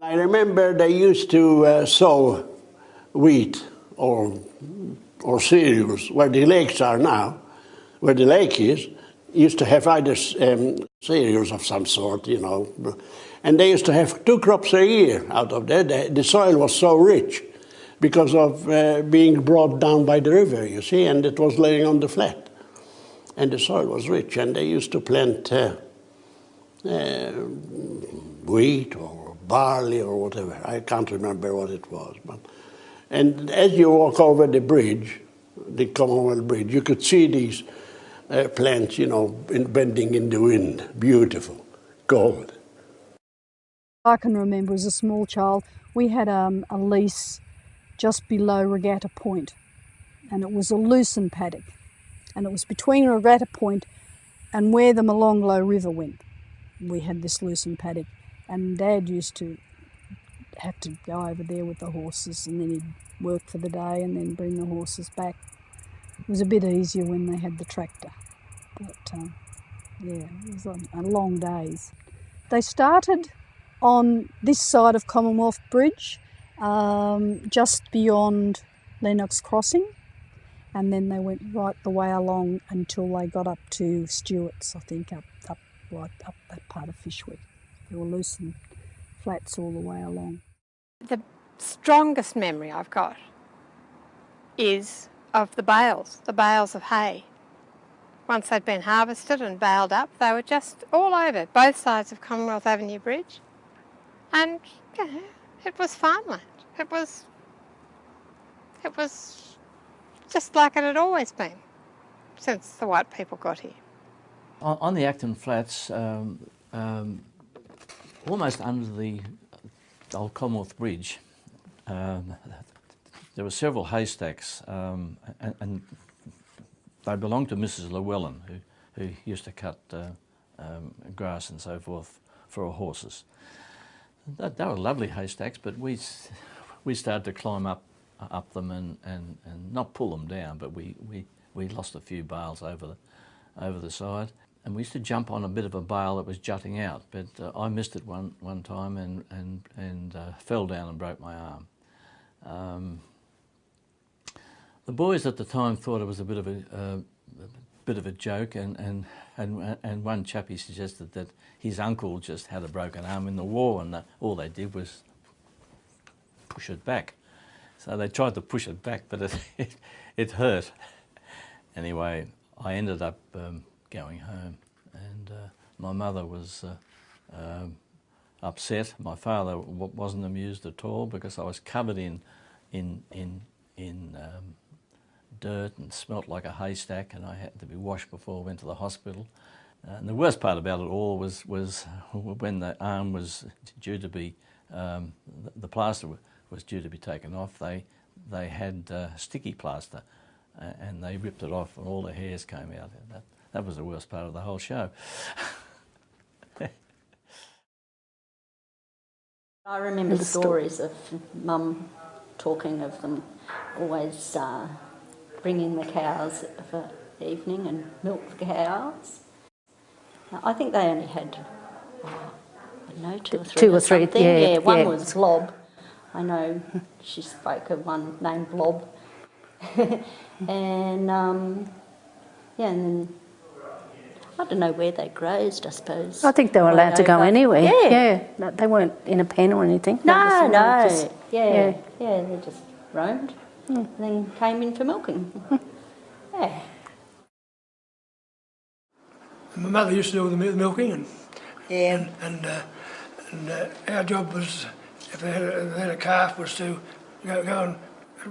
I remember they used to sow wheat or cereals where the lakes are now, where the lake is. Used to have either cereals of some sort, you know, and they used to have 2 crops a year out of that. The soil was so rich because of being brought down by the river, you see, and it was laying on the flat. And the soil was rich, and they used to plant wheat or barley or whatever. I can't remember what it was. And as you walk over the bridge, the Commonwealth Bridge, you could see these plants, you know, bending in the wind. Beautiful, gold. I can remember as a small child, we had a lease just below Regatta Point, and it was a lucerne paddock, and it was between Regatta Point and where the Molonglo River went. We had this lucerne paddock, and Dad used to have to go over there with the horses, and then he'd work for the day and then bring the horses back. It was a bit easier when they had the tractor, but yeah, it was a long days. They started on this side of Commonwealth Bridge, just beyond Lennox Crossing, and then they went right the way along until they got up to Stewart's, I think, up that part of Fishwick. There were lucerne flats all the way along. The strongest memory I've got is of the bales of hay. Once they'd been harvested and baled up, they were just all over both sides of Commonwealth Avenue Bridge. And, you know, it was farmland. It was just like it had always been since the white people got here. On the Acton flats, almost under the old Commonwealth Bridge, there were several haystacks, and they belonged to Mrs. Llewellyn, who used to cut grass and so forth for her horses. They were lovely haystacks, but we started to climb up them and not pull them down, but we lost a few bales over the side. And we used to jump on a bit of a bale that was jutting out, but I missed it one time and fell down and broke my arm. The boys at the time thought it was a bit of a joke, and one chappie suggested that his uncle just had a broken arm in the war, and all they did was push it back. So they tried to push it back, but it hurt. Anyway, I ended up going home, and my mother was upset. My father wasn't amused at all because I was covered in dirt and smelt like a haystack, and I had to be washed before I went to the hospital. And the worst part about it all was when the arm was due to be, the plaster was due to be taken off. They had sticky plaster, and they ripped it off, and all the hairs came out. That was the worst part of the whole show. I remember stories of Mum talking of them always bringing the cows for the evening and milk the cows. I think they only had, I don't know, two or three. Yeah, one was Blob. I know she spoke of one named Blob. And and then I don't know where they grazed, I suppose. I think they were allowed to go anywhere. Yeah. No, they weren't in a pen or anything. No. They just roamed and then came in for milking. Yeah. My mother used to do the milking, and our job was, if they had a calf, was to go and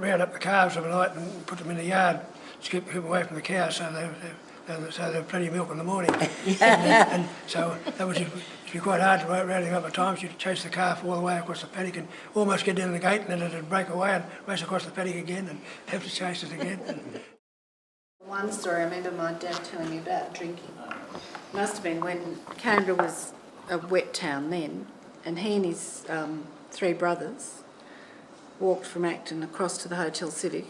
round up the calves overnight and put them in the yard to keep away from the cows, so they have plenty of milk in the morning. and so that was be quite hard to round him up at times. You'd chase the calf all the way across the paddock and almost get down the gate, and then it'd break away and race across the paddock again and have to chase it again. One story I remember my dad telling me about drinking. It must have been when Canberra was a wet town then, and he and his 3 brothers walked from Acton across to the Hotel Civic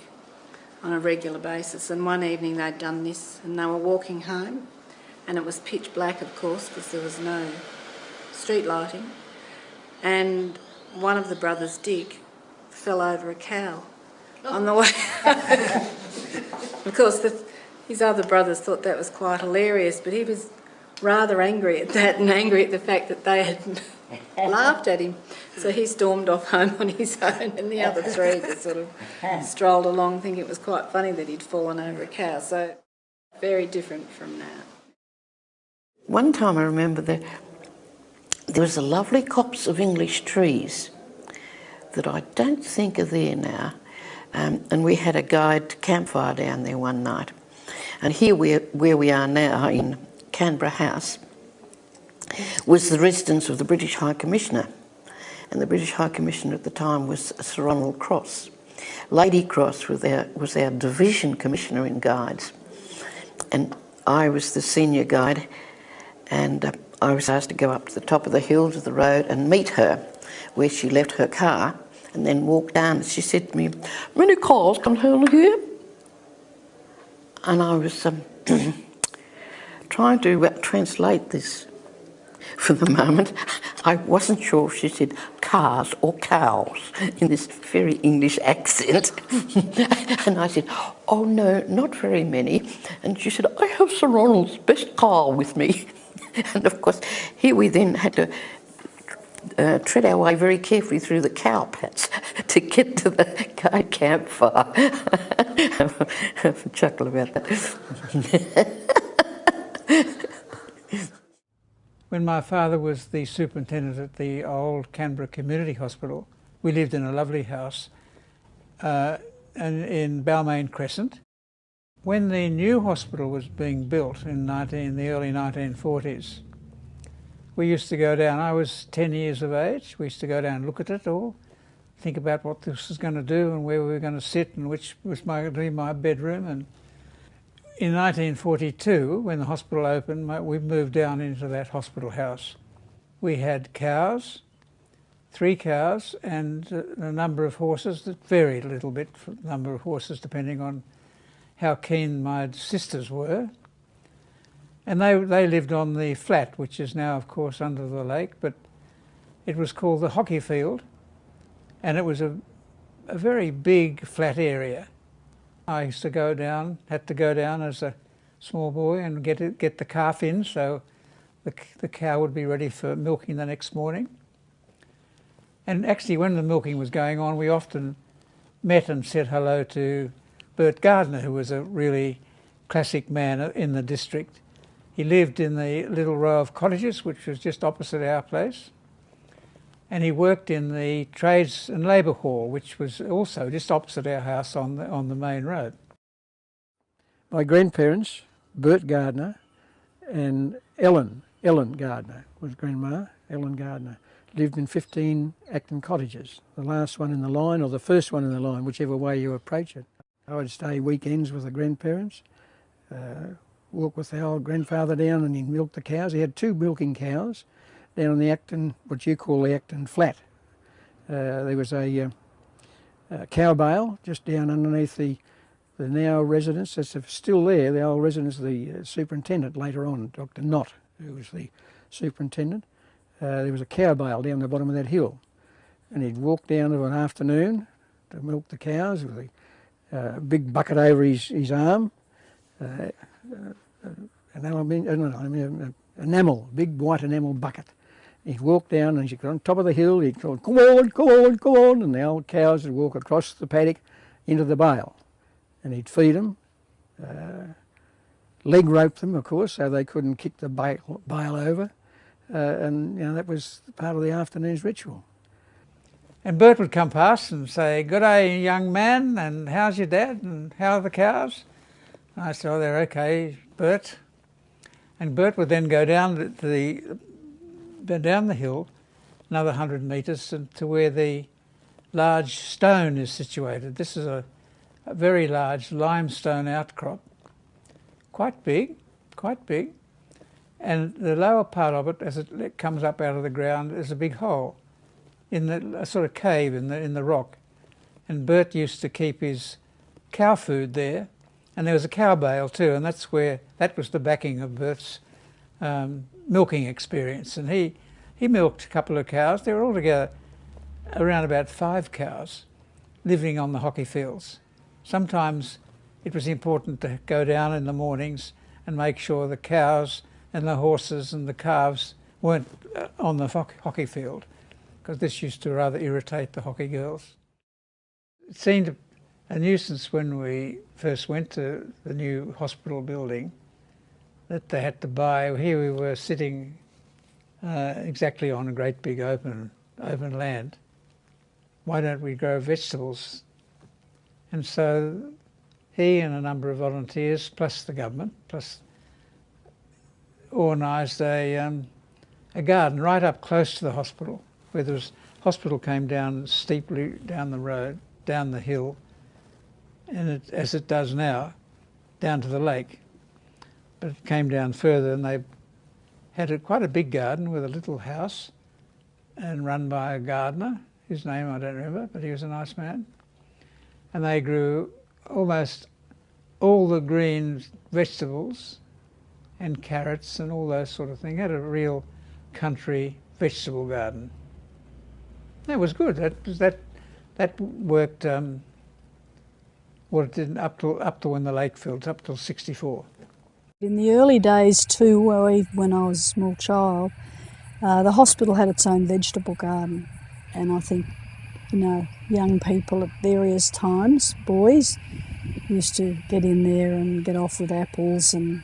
on a regular basis, and one evening they'd done this and they were walking home, and it was pitch black, of course, because there was no street lighting, and one of the brothers, Dick, fell over a cow on the way. Of course, his other brothers thought that was quite hilarious, but he was rather angry at that and angry at the fact that they had laughed at him. So he stormed off home on his own, and the other three just sort of strolled along thinking it was quite funny that he'd fallen over a cow. So very different from now. One time I remember there was a lovely copse of English trees that I don't think are there now. And we had a guide campfire down there one night. And here where we are now in Canberra House was the residence of the British High Commissioner. And the British High Commissioner at the time was Sir Ronald Cross. Lady Cross was our division commissioner in guides. And I was the senior guide, and I was asked to go up to the top of the hill to the road and meet her where she left her car and then walk down. She said to me, "Many cars come down here?" And I was trying to translate this for the moment. I wasn't sure if she said cars or cows in this very English accent. And I said, "Oh no, not very many." And she said, "I have Sir Ronald's best car with me." And of course, here we then had to tread our way very carefully through the cow pats to get to the guide campfire. Have a chuckle about that. When my father was the superintendent at the old Canberra Community Hospital, we lived in a lovely house in Balmain Crescent. When the new hospital was being built in the early 1940s, we used to go down. I was 10 years of age. We used to go down and look at it all, think about what this was going to do and where we were going to sit and which was going to be my bedroom. And in 1942, when the hospital opened, we moved down into that hospital house. We had cows, 3 cows, and a number of horses that varied a little bit, the number of horses depending on how keen my sisters were. And they lived on the flat, which is now, of course, under the lake, but it was called the hockey field, and it was a very big flat area. I used to had to go down as a small boy and get the calf in, so the cow would be ready for milking the next morning. And actually, when the milking was going on, we often met and said hello to Bert Gardner, who was a really classic man in the district. He lived in the little row of cottages, which was just opposite our place. And he worked in the Trades and Labour Hall, which was also just opposite our house on the main road. My grandparents, Bert Gardner and Ellen Gardner was grandma, Ellen Gardner, lived in 15 Acton cottages, the last one in the line or the first one in the line, whichever way you approach it. I would stay weekends with the grandparents, walk with the old grandfather down and he'd milk the cows. He had 2 milking cows down on the Acton, what you call the Acton Flat. There was a cow bale just down underneath the now residence that's still there, the old residence of the superintendent later on, Dr. Knott, who was the superintendent. There was a cow bale down the bottom of that hill, and he'd walk down of an afternoon to milk the cows with a big bucket over his arm, enamel, big white enamel bucket. He'd walk down and he'd go on top of the hill, he'd go, "Come on, come on, come on," and the old cows would walk across the paddock into the bale. And he'd feed them, leg rope them, of course, so they couldn't kick the bale over. And that was part of the afternoon's ritual. And Bert would come past and say, "Good day, young man, and how's your dad, and how are the cows?" And I said, "Oh, they're okay, Bert." And Bert would then go down down the hill, another 100 metres, to where the large stone is situated. This is a very large limestone outcrop, quite big. And the lower part of it, as it comes up out of the ground, is a big hole, a sort of cave in the rock. And Bert used to keep his cow food there, and there was a cow bale too, and that was the backing of Bert's milking experience. And he milked a couple of cows. There were altogether around about 5 cows living on the hockey fields. Sometimes it was important to go down in the mornings and make sure the cows and the horses and the calves weren't on the hockey field, because this used to rather irritate the hockey girls. It seemed a nuisance when we first went to the new hospital building that they had to buy. Here we were sitting exactly on a great big open land. Why don't we grow vegetables? And so he and a number of volunteers, plus the government, plus organised a garden right up close to the hospital, where the hospital came down steeply down the road, down the hill, and as it does now, down to the lake. But it came down further, and they had quite a big garden with a little house and run by a gardener, whose name I don't remember, but he was a nice man. And they grew almost all the green vegetables and carrots and all those sort of things. Had a real country vegetable garden. That was good. That worked. Well, it didn't up to when the lake filled, up till '64. In the early days too, when I was a small child, the hospital had its own vegetable garden, and I think, you know, young people at various times, boys, used to get in there and get off with apples and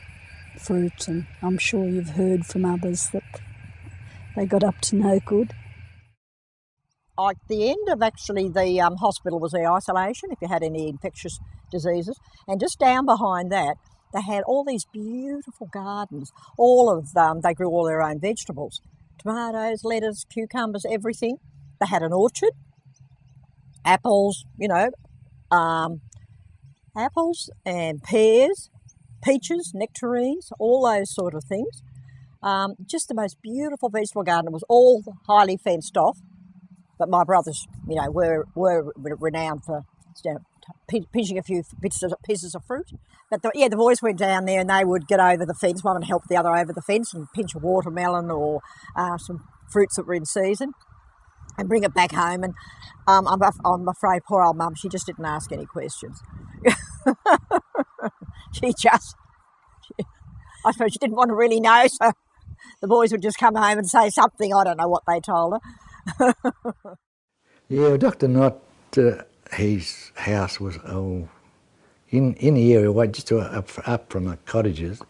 fruit, and I'm sure you've heard from others that they got up to no good. At the end of actually the hospital was the isolation, if you had any infectious diseases, and just down behind that they had all these beautiful gardens. All of them, they grew all their own vegetables, tomatoes, lettuce, cucumbers, everything. They had an orchard, apples, you know, apples and pears, peaches, nectarines, all those sort of things. Just the most beautiful vegetable garden. It was all highly fenced off, but my brothers, you know, were renowned for, you know, pinching a few pieces of fruit. But the boys went down there and they would get over the fence. One would help the other over the fence and pinch a watermelon or some fruits that were in season and bring it back home. And I'm afraid poor old mum, she just didn't ask any questions. I suppose she didn't want to really know, so the boys would just come home and say something. I don't know what they told her. Yeah, Dr. Knott, his house was in the area, just up from the cottages,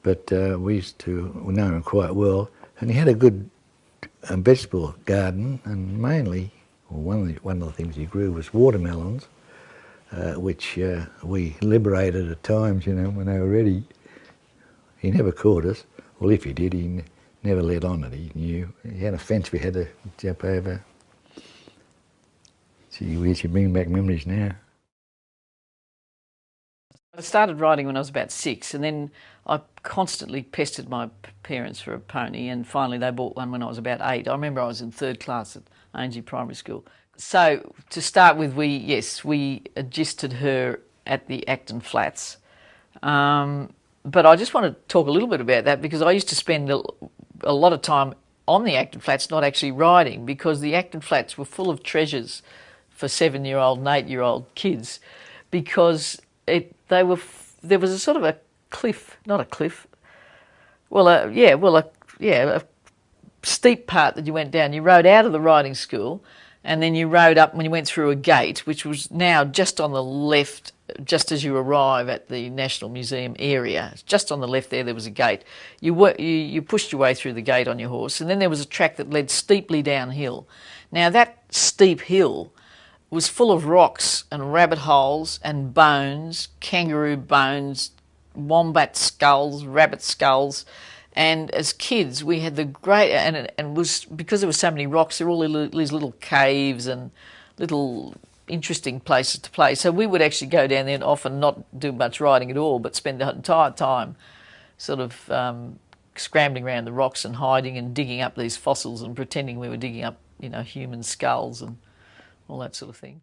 but we used to know him quite well, and he had a good vegetable garden, and mainly, one of the things he grew was watermelons, which we liberated at times, you know, when they were ready. He never caught us. Well, if he did, he never let on it. He knew. He had a fence we had to jump over. Gee whiz, you bring back memories now. I started riding when I was about 6, and then I constantly pestered my parents for a pony, and finally they bought one when I was about 8. I remember I was in 3rd class at Angie Primary School. So to start with, we adjusted her at the Acton flats. But I just want to talk a little bit about that, because I used to spend a lot of time on the Acton flats not actually riding, because the Acton flats were full of treasures for 7-year-old and 8-year-old kids, because there was a sort of a cliff, not a cliff, a steep part that you went down. You rode out of the riding school, and then you rode up when you went through a gate, which was now just on the left, just as you arrive at the National Museum area. Just on the left there was a gate. You pushed your way through the gate on your horse, and then there was a track that led steeply downhill. Now that steep hill was full of rocks and rabbit holes and bones, kangaroo bones, wombat skulls, rabbit skulls. And as kids, we had the great, and was, because there were so many rocks, there were all these little caves and little interesting places to play. So we would actually go down there and often not do much riding at all, but spend the entire time sort of scrambling around the rocks and hiding and digging up these fossils and pretending we were digging up, you know, human skulls and all that sort of thing.